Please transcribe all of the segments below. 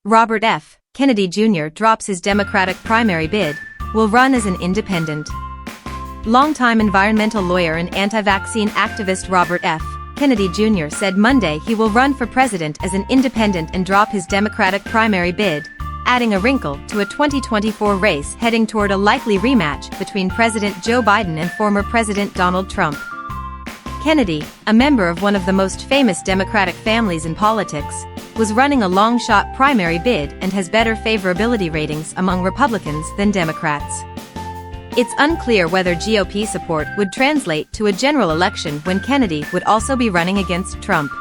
Robert F. Kennedy Jr. drops his Democratic primary bid, will run as an independent. Longtime environmental lawyer and anti-vaccine activist Robert F. Kennedy Jr. said Monday he will run for president as an independent and drop his Democratic primary bid, adding a wrinkle to a 2024 race heading toward a likely rematch between President Joe Biden and former President Donald Trump. Kennedy, a member of one of the most famous Democratic families in politics, was running a long-shot primary bid and has better favorability ratings among Republicans than Democrats. It's unclear whether GOP support would translate to a general election when Kennedy would also be running against Trump.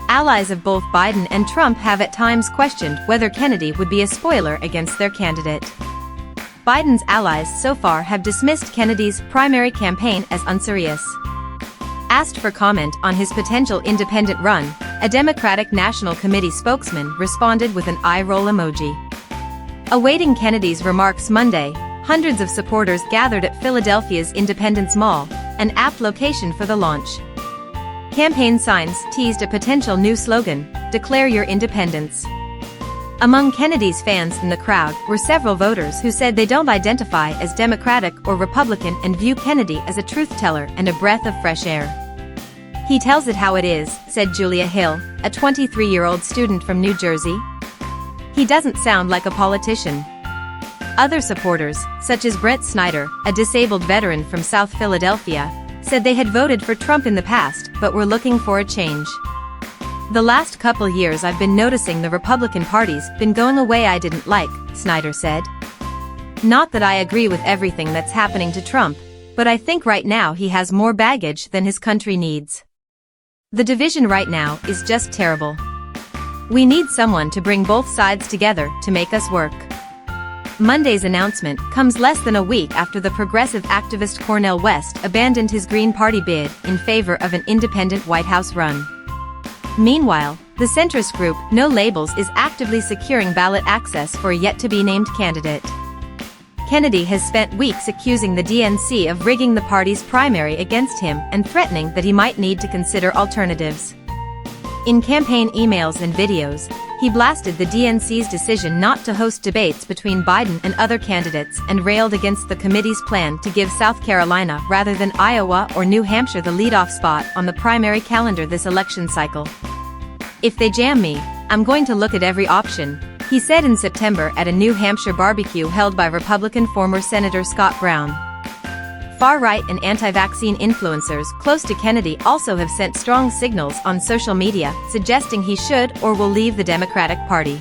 Allies of both Biden and Trump have at times questioned whether Kennedy would be a spoiler against their candidate. Biden's allies so far have dismissed Kennedy's primary campaign as unserious. Asked for comment on his potential independent run, a Democratic National Committee spokesman responded with an eye-roll emoji. Awaiting Kennedy's remarks Monday, hundreds of supporters gathered at Philadelphia's Independence Mall, an apt location for the launch. Campaign signs teased a potential new slogan, "Declare Your Independence." Among Kennedy's fans in the crowd were several voters who said they don't identify as Democratic or Republican and view Kennedy as a truth-teller and a breath of fresh air. "He tells it how it is," said Julia Hill, a 23-year-old student from New Jersey. "He doesn't sound like a politician." Other supporters, such as Brett Snyder, a disabled veteran from South Philadelphia, said they had voted for Trump in the past but were looking for a change. "The last couple years I've been noticing the Republican Party's been going a way I didn't like," Snyder said. "Not that I agree with everything that's happening to Trump, but I think right now he has more baggage than his country needs. The division right now is just terrible. We need someone to bring both sides together to make us work." Monday's announcement comes less than a week after the progressive activist Cornel West abandoned his Green Party bid in favor of an independent White House run. Meanwhile, the centrist group No Labels is actively securing ballot access for a yet-to-be-named candidate. Kennedy has spent weeks accusing the DNC of rigging the party's primary against him and threatening that he might need to consider alternatives. In campaign emails and videos, he blasted the DNC's decision not to host debates between Biden and other candidates and railed against the committee's plan to give South Carolina rather than Iowa or New Hampshire the leadoff spot on the primary calendar this election cycle. "If they jam me, I'm going to look at every option," he said in September at a New Hampshire barbecue held by Republican former Senator Scott Brown. Far-right and anti-vaccine influencers close to Kennedy also have sent strong signals on social media suggesting he should or will leave the Democratic Party.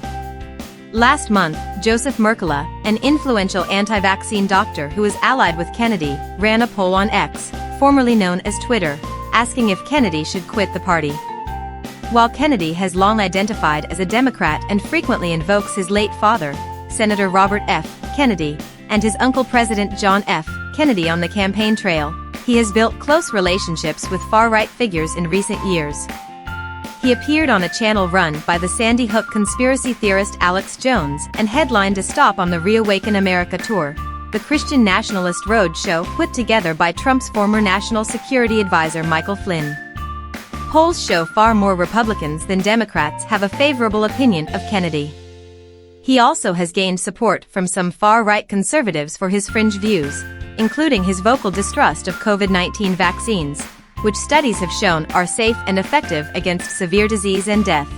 Last month, Joseph Mercola, an influential anti-vaccine doctor who is allied with Kennedy, ran a poll on X, formerly known as Twitter, asking if Kennedy should quit the party. While Kennedy has long identified as a Democrat and frequently invokes his late father, Senator Robert F. Kennedy, and his uncle President John F. Kennedy on the campaign trail, he has built close relationships with far-right figures in recent years. He appeared on a channel run by the Sandy Hook conspiracy theorist Alex Jones and headlined a stop on the Reawaken America tour, the Christian nationalist road show put together by Trump's former national security advisor Michael Flynn. Polls show far more Republicans than Democrats have a favorable opinion of Kennedy. He also has gained support from some far-right conservatives for his fringe views, including his vocal distrust of COVID-19 vaccines, which studies have shown are safe and effective against severe disease and death.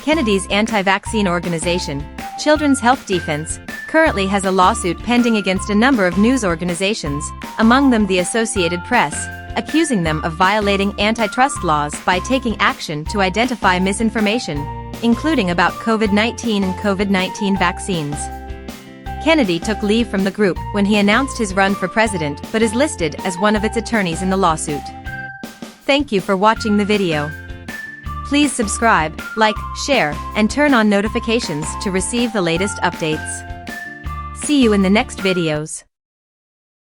Kennedy's anti-vaccine organization, Children's Health Defense, currently has a lawsuit pending against a number of news organizations, among them the Associated Press, accusing them of violating antitrust laws by taking action to identify misinformation, including about COVID-19 and COVID-19 vaccines. Kennedy took leave from the group when he announced his run for president but is listed as one of its attorneys in the lawsuit. Thank you for watching the video. Please subscribe, like, share, and turn on notifications to receive the latest updates. See you in the next videos.